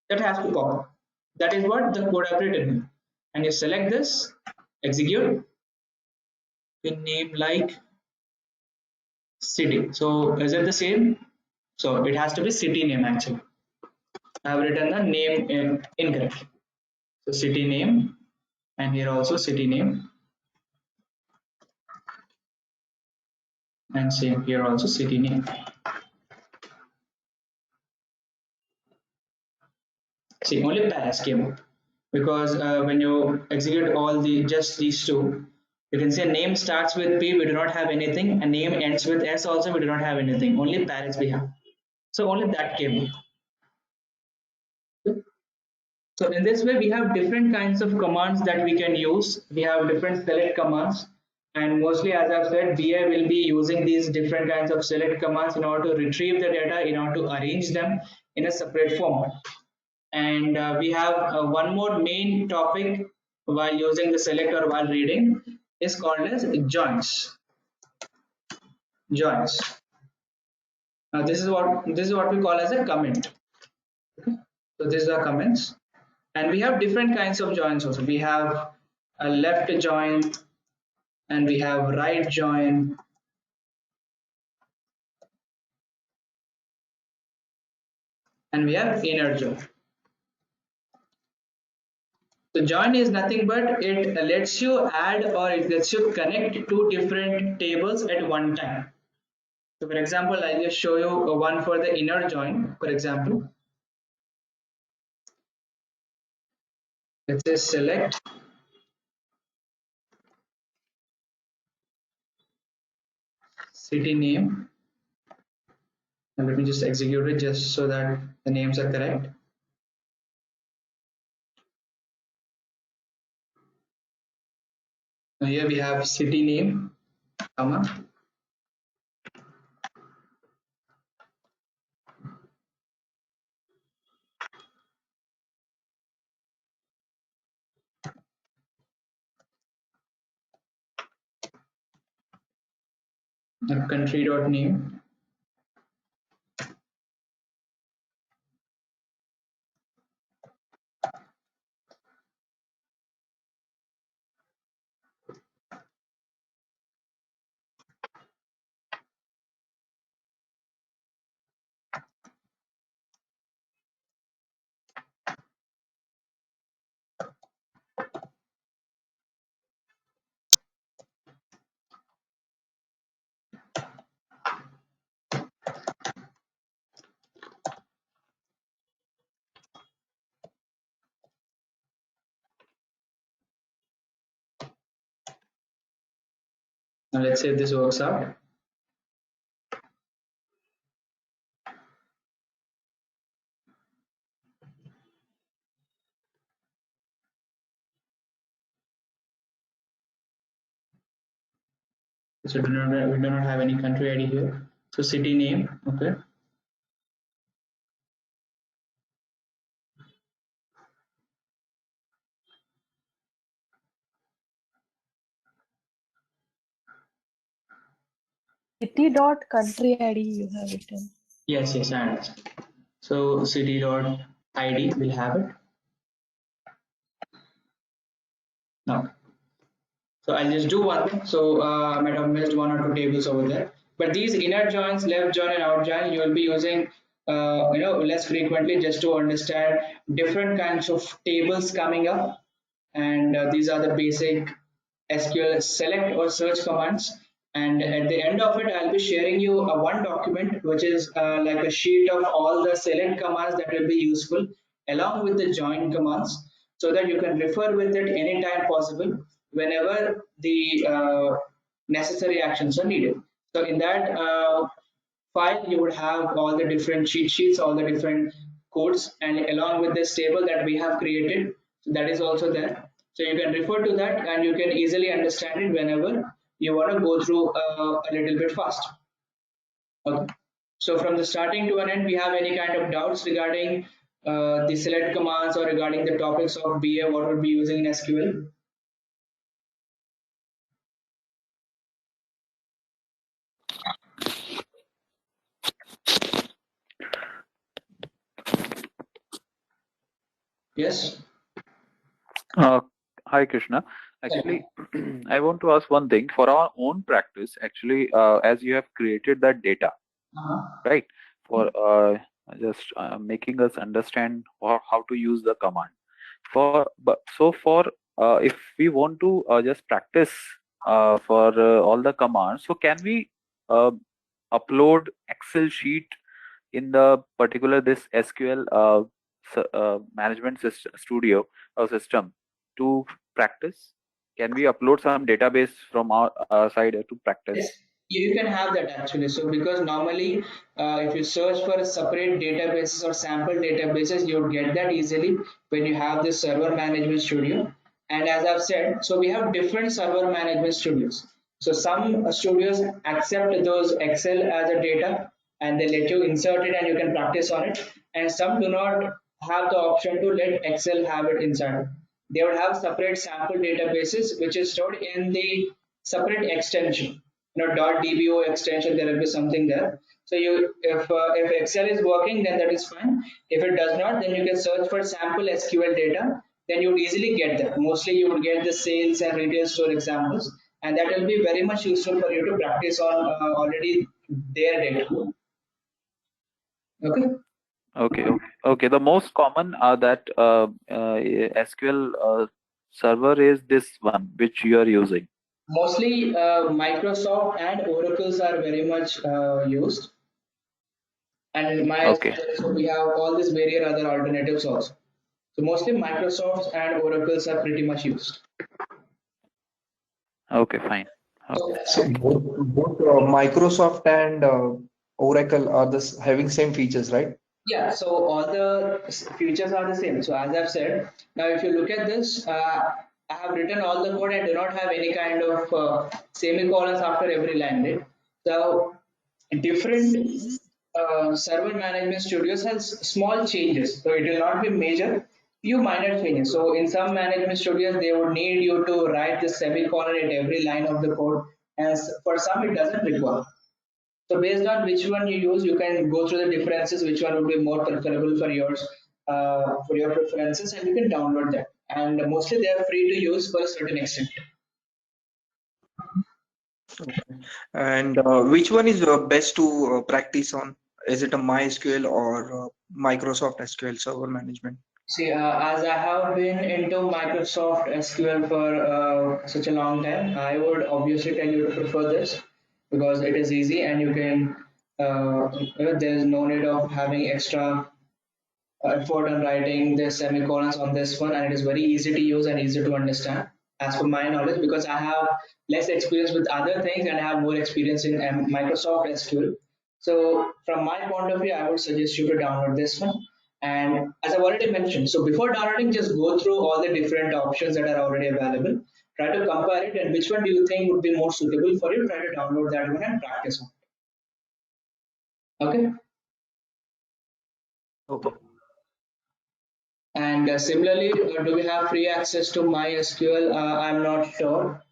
that has to pop up. That is what the code I've written here. and you select this, execute, you name like city. So is it the same? So it has to be city name actually. I have written the name incorrect. So city name, and here also city name, and same here also city name. See, only Paris came out because when you execute all just these two, you can say name starts with P, we do not have anything, and name ends with S also, we do not have anything. Only Paris we have. So only that came out. So in this way, we have different kinds of commands that we can use. We have different select commands, and mostly, as I've said, BI will be using these different kinds of select commands in order to retrieve the data, in order to arrange them in a separate format. And we have one more main topic while using the select or while reading is called as joins. Joins. Now this is what we call as a comment. Okay. So these are comments, and we have different kinds of joins also. We have a left join, and we have right join, and we have inner join. So join is nothing but it lets you add or it lets you connect two different tables at one time. So for example, I'll just show you one for the inner join. For example, let's say select city name. And let me just execute it just so that the names are correct. Now here we have city name, comma, country dot name, now let's say if this works out. So we do not have any country ID here. So city name, okay. City dot country ID you have written. Yes, yes, I understand. So city dot ID will have it. Now, so I'll just do one thing. So I might have missed one or two tables over there. But these inner joins, left join and out join, you will be using less frequently just to understand different kinds of tables coming up. And these are the basic SQL select or search commands. And at the end of it, I'll be sharing you one document, which is like a sheet of all the select commands that will be useful along with the join commands, so that you can refer with it anytime possible whenever the necessary actions are needed. So in that file, you would have all the different cheat sheets, all the different codes, and along with this table that we have created, so that is also there. So you can refer to that and you can easily understand it whenever you want to go through a little bit fast. Okay. So from the starting to an end, we have any kind of doubts regarding the select commands or regarding the topics of BA, what we'll be using in SQL? Yes. Uh, Hi, Krishna. Actually, I want to ask one thing for our own practice. Actually, as you have created that data, right, for just making us understand how to use the command. If we want to just practice for all the commands, so can we uh, upload Excel sheet in the particular this SQL management studio or system to practice? Can we upload some database from our side to practice? Yes, you can have that actually. So because normally, if you search for separate databases or sample databases, you'll get that easily when you have this server management studio. And as I've said, so we have different server management studios. So some studios accept those Excel as a data and they let you insert it and you can practice on it. And some do not have the option to let Excel have it inside. They would have separate sample databases which is stored in the separate extension. .dbo extension, there will be something there. So you, if Excel is working, then that is fine. If it does not, then you can search for sample SQL data. Then you would easily get that. Mostly you would get the sales and retail store examples, and that will be very much useful for you to practice on already their data. Okay. Okay. The most common that SQL server is this one which you are using. Mostly Microsoft and Oracles are very much used, and so we have all these various other alternatives also. So mostly Microsoft and Oracles are pretty much used. Okay, fine. So both Microsoft and Oracle are having same features, right? Yeah, so all the features are the same. So as I've said, now if you look at this, I have written all the code and do not have any kind of semicolons after every line, right? So different server management studios has small changes. So it will not be major, few minor changes. So in some management studios, they would need you to write the semicolon at every line of the code. And for some, it doesn't require. So based on which one you use, you can go through the differences, which one would be more preferable for yours, for your preferences, and you can download that. And mostly they are free to use for a certain extent. And which one is best to practice on? Is it a MySQL or Microsoft SQL Server Management? See, as I have been into Microsoft SQL for such a long time, I would obviously tell you to prefer this because it is easy and you can, there is no need of having extra effort on writing the semicolons on this one, and it is very easy to use and easy to understand as per my knowledge, because I have less experience with other things and I have more experience in Microsoft SQL. So from my point of view, I would suggest you to download this one. And as I've already mentioned, so before downloading, just go through all the different options that are already available. Try to compare it and which one do you think would be more suitable for you. Try to download that one and practice on it. Okay. Okay. And similarly, do we have free access to MySQL? I'm not sure.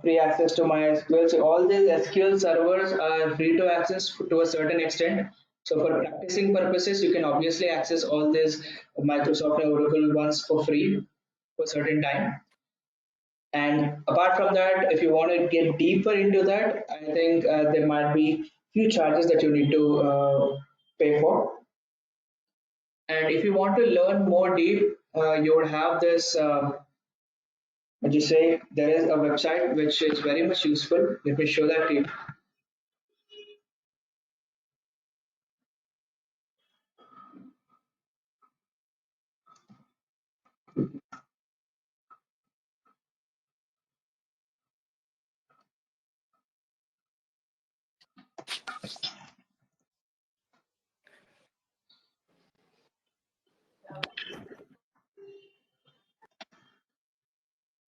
Free access to MySQL. So all these SQL servers are free to access to a certain extent. So for practicing purposes, you can obviously access all these Microsoft and Oracle ones for free for a certain time. And apart from that, if you want to get deeper into that, I think there might be few charges that you need to pay for. And if you want to learn more deep, you would have this. What you say? There is a website which is very much useful. Let me show that to you.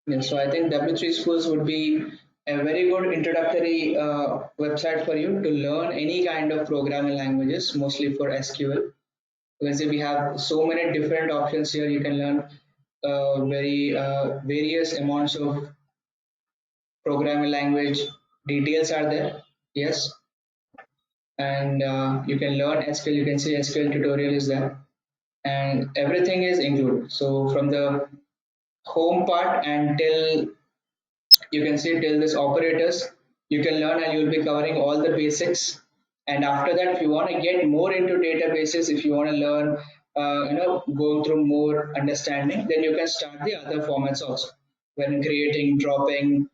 Yeah, so I think W3 Schools would be a very good introductory website for you to learn any kind of programming languages, mostly for SQL. Because we have so many different options here, you can learn very various amounts of programming language. Details are there, yes, and you can learn SQL. You can see SQL tutorial is there, and everything is included. So from the home part and till you can see till this operators you can learn, and you'll be covering all the basics. And after that, if you want to get more into databases, if you want to learn going through more understanding, then you can start the other formats also. When creating, dropping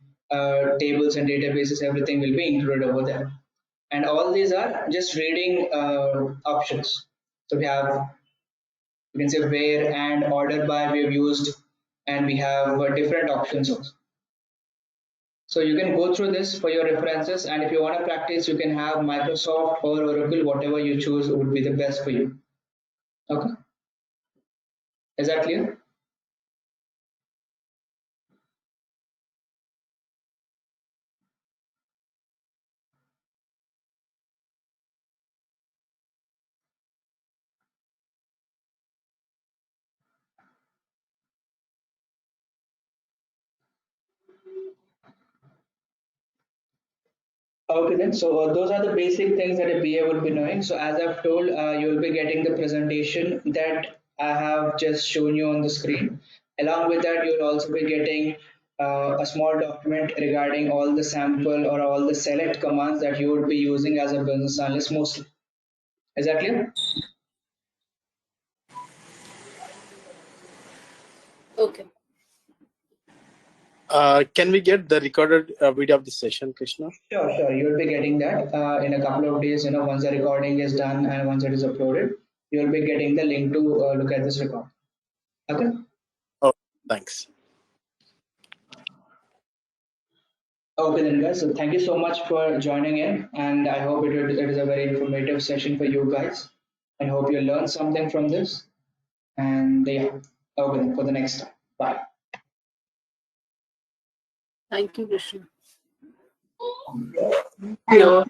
tables and databases, everything will be included over there. And all these are just reading options. So we have, you can say, where and order by we have used, and we have different options also. So you can go through this for your references, and if you want to practice, you can have Microsoft or Oracle, whatever you choose would be the best for you. Okay, is that clear? Okay then, so those are the basic things that a BA will be knowing. So as I've told, you will be getting the presentation that I have just shown you on the screen. Along with that, you will also be getting a small document regarding all the sample or all the select commands that you would be using as a business analyst mostly. Is that clear? Okay. Can we get the recorded video of the session, Krishna? Sure, sure. You'll be getting that in a couple of days. Once the recording is done and once it is uploaded, you'll be getting the link to look at this record. Okay. Oh, thanks. Okay then, guys. So thank you so much for joining in, and I hope it is a very informative session for you guys. I hope you learned something from this. And yeah, okay then, for the next time. Bye. Thank you, Krishna. Hello.